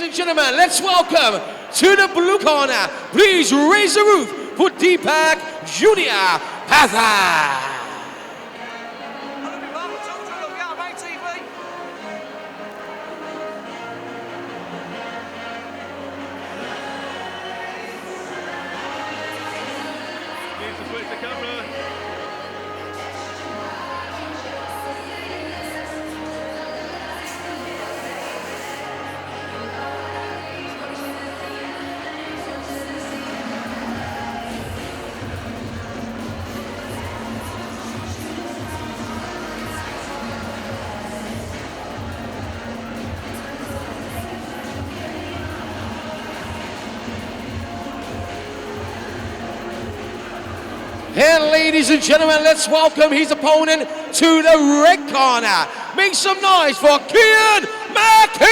and gentlemen, let's welcome to the blue corner. Please raise the roof for Deepak Jr. Pathak. And ladies and gentlemen, let's welcome his opponent to the red corner. Make some noise for Cain McCain!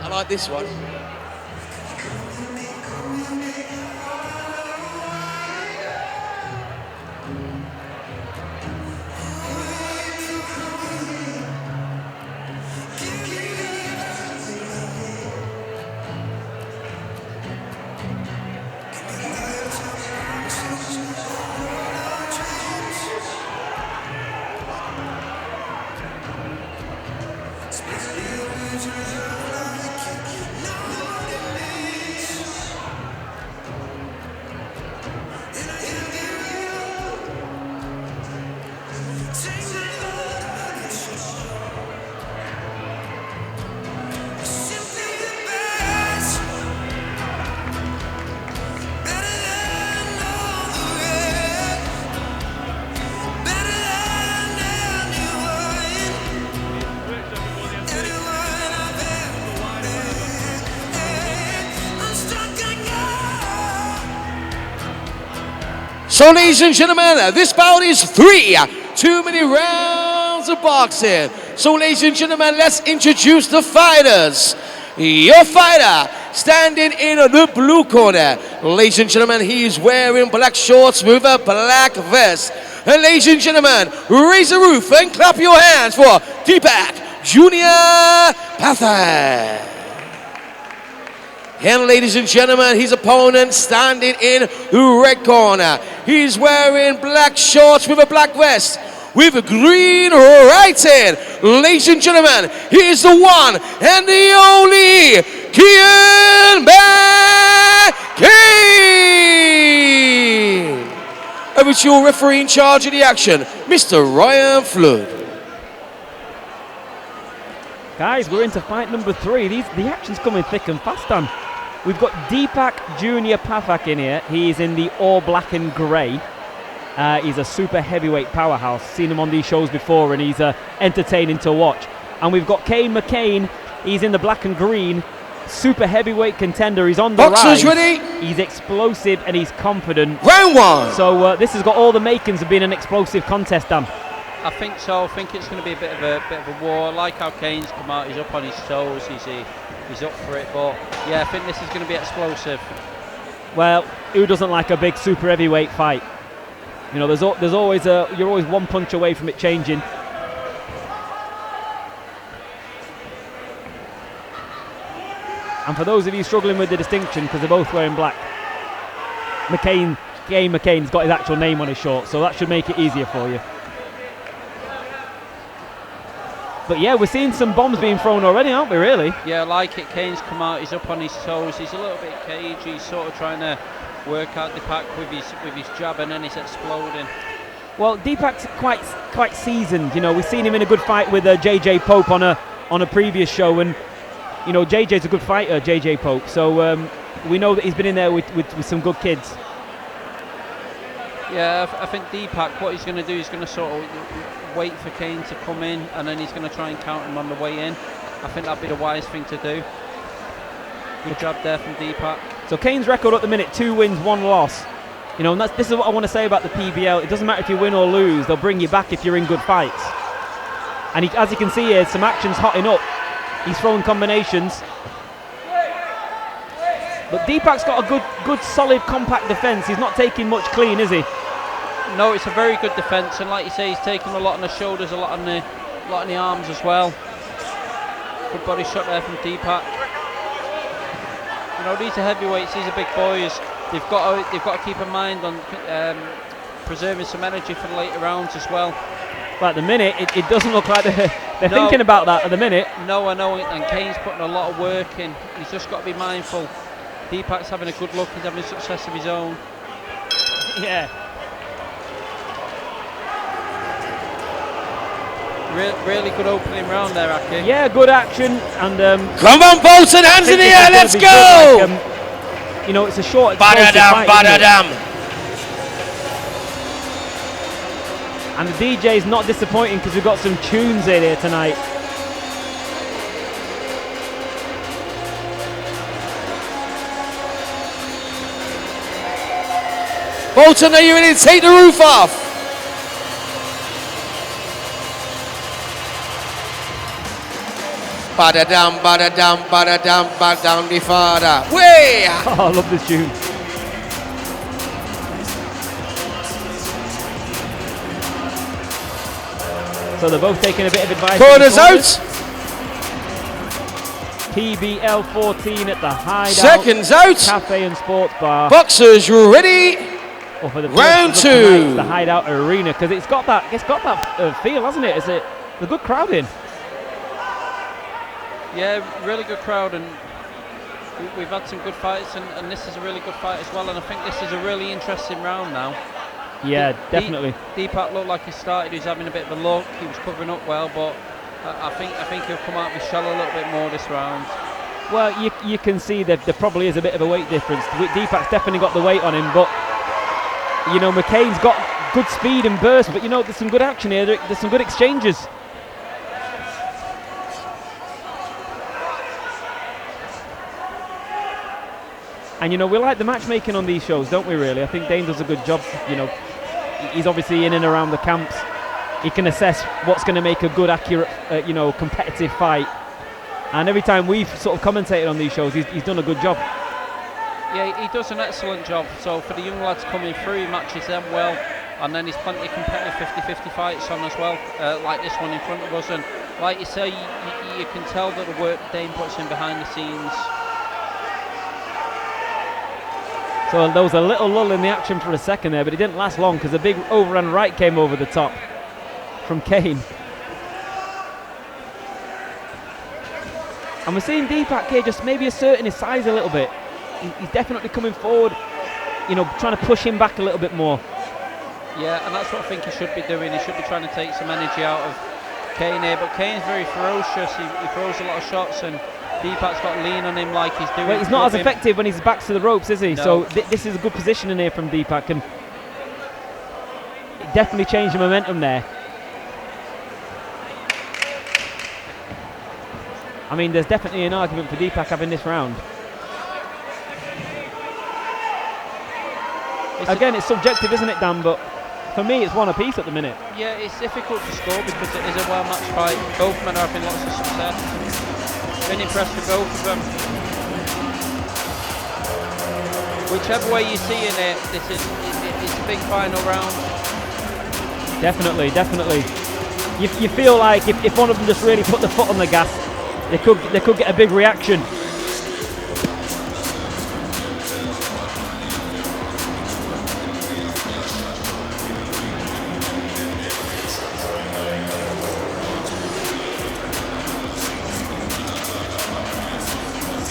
I like this one. So ladies and gentlemen, this bout is 3 too many rounds of boxing. So ladies and gentlemen, let's introduce the fighters. Your fighter standing in the blue corner. Ladies and gentlemen, he's wearing black shorts with a black vest. And ladies and gentlemen, raise the roof and clap your hands for Deepak Jr. Pathak. And ladies and gentlemen, his opponent standing in the red corner. He's wearing black shorts with a black vest, with a green right hand. Ladies and gentlemen, he is the one and the only Cain McCain. Over to your referee in charge of the action, Mr. Ryan Flood. Guys, we're into fight number 3. The action's coming thick and fast, Dan. We've got Deepak Jr. Pathak in here. He's in the all black and grey. He's a super heavyweight powerhouse. Seen him on these shows before, and he's entertaining to watch. And we've got Cain McCain. He's in the black and green. Super heavyweight contender. He's on the Boxers rise. ready. He's explosive and he's confident. Round 1. So this has got all the makings of being an explosive contest, Dan. I think so. I think it's going to be a bit of a war. I like how Cain's come out. He's up on his toes. He's up for it. But yeah, I think this is going to be explosive. Well, who doesn't like a big super heavyweight fight? You know, there's always you're always one punch away from it changing. And for those of you struggling with the distinction, because they're both wearing black, Cain McCain's got his actual name on his shorts, so that should make it easier for you. But yeah, we're seeing some bombs being thrown already, aren't we, really? Yeah, I like it. Cain's come out, he's up on his toes, he's a little bit cagey, he's sort of trying to work out Deepak with his jab, and then he's exploding. Well, Deepak's quite seasoned. You know, we've seen him in a good fight with JJ Pope on a previous show, and you know, JJ's a good fighter, JJ Pope. So we know that he's been in there with some good kids. Yeah, I think Deepak, what he's going to do, he's going to sort of wait for Cain to come in, and then he's going to try and count him on the way in. I think that'd be the wise thing to do. Good job there from Deepak. So Cain's record at the minute, 2 wins, 1 loss. You know, and this is what I want to say about the PBL. It doesn't matter if you win or lose, they'll bring you back if you're in good fights. And as you can see here, some action's hotting up. He's throwing combinations. But Deepak's got a good, solid, compact defence. He's not taking much clean, is he? No, it's a very good defence, and like you say, he's taking a lot on the shoulders, a lot on the arms as well. Good body shot there from Deepak. You know, these are heavyweights, these are big boys. They've got to keep in mind on preserving some energy for the later rounds as well. But at the minute, it doesn't look like they're thinking about that at the minute. No, I know, and Cain's putting a lot of work in. He's just got to be mindful. Deepak's having a good look, he's having success of his own. Yeah. Really good opening round there, Aki. Yeah, good action. And come on, Bolton, hands in the air, let's go! Like, you know, it's a short, explosive fight, Badadam. And the DJ's not disappointing because we've got some tunes in here tonight. Bolton, are you ready to take the roof off? Badadam, badadam, badadam, badam, the father. Way! Oh, I love this tune. So they're both taking a bit of advice. Corners out. PBL14 at the Hideout. Seconds out. Cafe and Sports Bar. Boxers ready. For the round 2. Tonight, the Hideout Arena, because it's got that feel, hasn't it? It's a good crowd in. Yeah, really good crowd, and we've had some good fights, and this is a really good fight as well. And I think this is a really interesting round now. Yeah, definitely. Deepak looked like he started. He was having a bit of a look. He was covering up well, but I think he'll come out with shell a little bit more this round. Well, you can see that there probably is a bit of a weight difference. Deepak's definitely got the weight on him, but you know, McCain's got good speed and burst. But you know, there's some good action here. There's some good exchanges. And you know, we like the matchmaking on these shows, don't we, really? I think Dane does a good job. You know, he's obviously in and around the camps. He can assess what's going to make a good, accurate, you know, competitive fight. And every time we've sort of commentated on these shows, he's done a good job. Yeah, he does an excellent job. So for the young lads coming through, he matches them well. And then there's plenty of competitive 50-50 fights on as well, like this one in front of us. And like you say, you can tell that the work Dane puts in behind the scenes. So there was a little lull in the action for a second there, but it didn't last long because a big overhand right came over the top from Cain. And we're seeing Deepak here just maybe asserting his size a little bit. He's definitely coming forward, you know, trying to push him back a little bit more. Yeah, and that's what I think he should be doing. He should be trying to take some energy out of Cain here, but Cain's very ferocious. He throws a lot of shots, and Deepak's got lean on him like he's doing. Well, he's not as effective when he's back to the ropes, is he? No. So this is a good positioning here from Deepak, and it definitely changed the momentum there. I mean, there's definitely an argument for Deepak having this round. It's subjective, isn't it, Dan? But for me, it's one apiece at the minute. Yeah, it's difficult to score because it is a well-matched fight. Both men are having lots of success. Been impressed with both of them. Whichever way you see in it, it's a big final round. Definitely. You feel like if one of them just really put the foot on the gas, they could get a big reaction.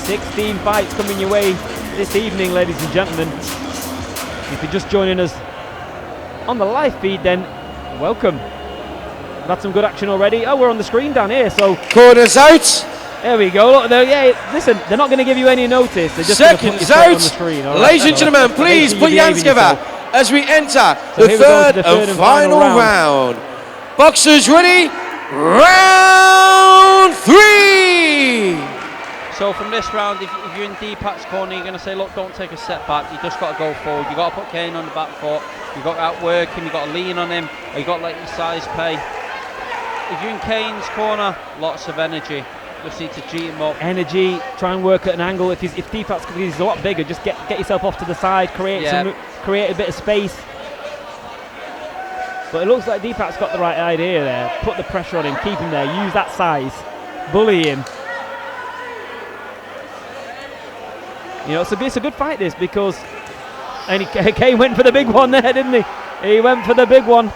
$16 fights coming your way this evening, ladies and gentlemen. If you're just joining us on the live feed, then welcome. We've had some good action already. Oh, we're on the screen down here, so Corners out. there we go. Look, listen, they're not going to give you any notice. They're just going to put you Seconds straight out. on the screen. All Ladies right, and gentlemen, please make put sure your you're hands together behaving as we enter So the here we go third to the third and final round. round. Boxers ready? Round 3. So from this round, if you're in Deepak's corner, you're going to say, look, don't take a step back. You just got to go forward. You got to put Cain on the back foot. You got to outwork him. You got to lean on him. Or you got to let your size pay. If you're in Cain's corner, lots of energy. Just need to G him up. Energy, try and work at an angle. If Deepak's, he's a lot bigger, just get yourself off to the side, create a bit of space. But it looks like Deepak's got the right idea there. Put the pressure on him, keep him there, use that size, bully him. You know, it's a good fight, this, because Cain went for the big one there, didn't he? He went for the big one.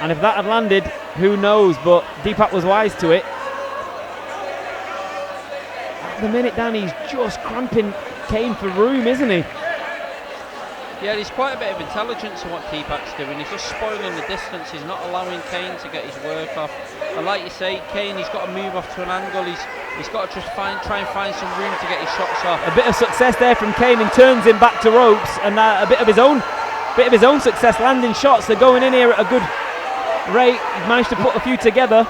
And if that had landed, who knows? But Deepak was wise to it. At the minute, Danny's just cramping Cain for room, isn't he? Yeah, there's quite a bit of intelligence in what Deepak's doing. He's just spoiling the distance. He's not allowing Cain to get his work off. And like you say, Cain, he's got to move off to an angle. He's got to just try and find some room to get his shots off. A bit of success there from Cain, and turns him back to ropes, and a bit of his own success landing shots. They're going in here at a good rate. He's managed to put a few together.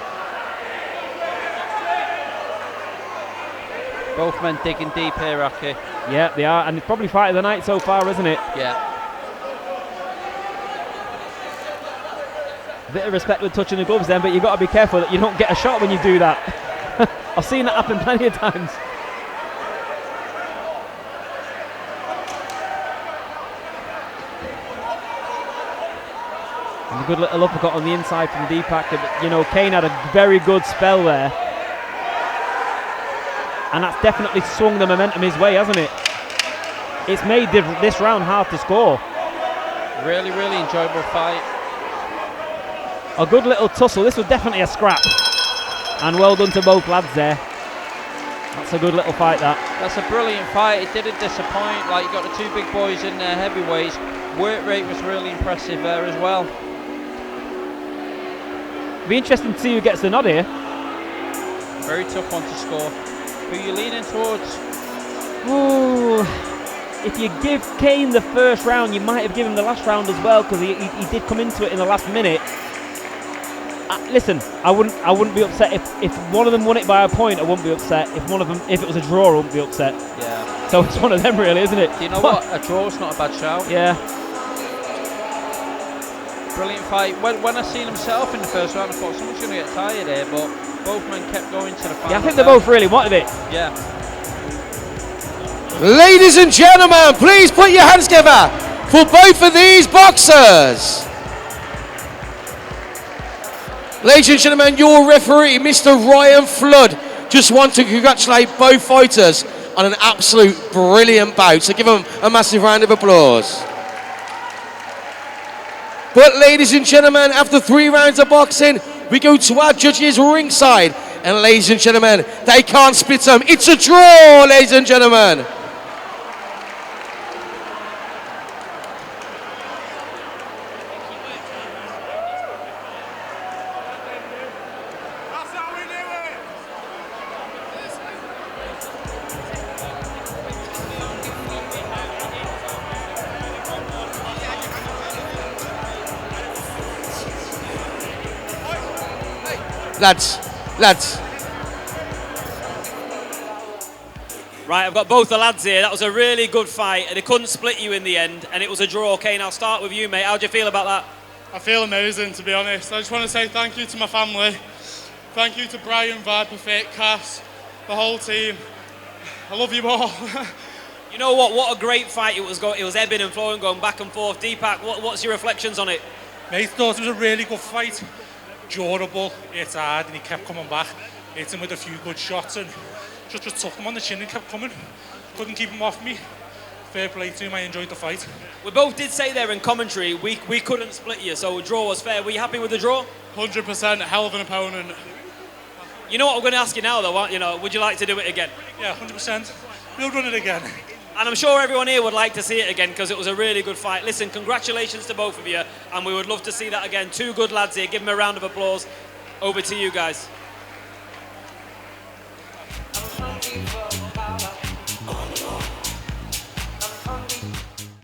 Both men digging deep here, Aki. Yeah, they are, and it's probably fight of the night so far, isn't it? Yeah. A bit of respect with touching the gloves then, but you've got to be careful that you don't get a shot when you do that. I've seen that happen plenty of times. And a good little uppercut on the inside from Deepak. You know, Cain had a very good spell there. And that's definitely swung the momentum his way, hasn't it? It's made this round hard to score. Really, really enjoyable fight. A good little tussle. This was definitely a scrap. And well done to both lads there. That's a good little fight, that. That's a brilliant fight. It didn't disappoint. Like, you got the two big boys in their heavyweights. Work rate was really impressive there as well. Be interesting to see who gets the nod here. Very tough one to score. Who are you leaning towards? Ooh, if you give Cain the first round, you might have given him the last round as well, because he did come into it in the last minute. Listen, I wouldn't be upset if one of them won it by a point. I wouldn't be upset. If it was a draw, I wouldn't be upset. Yeah. So it's one of them, really, isn't it? Do you know what? A draw's not a bad shout. Yeah. Brilliant fight. When I seen himself in the first round, I thought someone's going to get tired here, but both men kept going to the final. Yeah, I think they both really wanted it. Yeah. Ladies and gentlemen, please put your hands together for both of these boxers. Ladies and gentlemen, your referee, Mr. Ryan Flood, just want to congratulate both fighters on an absolute brilliant bout. So give them a massive round of applause. But ladies and gentlemen, after 3 rounds of boxing, we go to our judges ringside. And ladies and gentlemen, they can't split them. It's a draw, ladies and gentlemen. Lads. Right, I've got both the lads here. That was a really good fight, and they couldn't split you in the end, and it was a draw. Cain, I'll start with you, mate. How do you feel about that? I feel amazing, to be honest. I just want to say thank you to my family. Thank you to Brian, Viper, Fit, Cass, the whole team. I love you all. You know what? What a great fight it was. It was ebbing and flowing, going back and forth. Deepak, what's your reflections on it? Mate, thought it was a really good fight. Durable, hit hard, and he kept coming back. Hit him with a few good shots and just took him on the chin and kept coming. Couldn't keep him off me. Fair play to him, I enjoyed the fight. We both did say there in commentary, we couldn't split you, so a draw was fair. Were you happy with the draw? 100%, a hell of an opponent. You know what I'm going to ask you now, though, you know, would you like to do it again? Yeah, 100%. We'll run it again. And I'm sure everyone here would like to see it again, because it was a really good fight. Listen, congratulations to both of you, and we would love to see that again. 2 good lads here. Give them a round of applause. Over to you guys.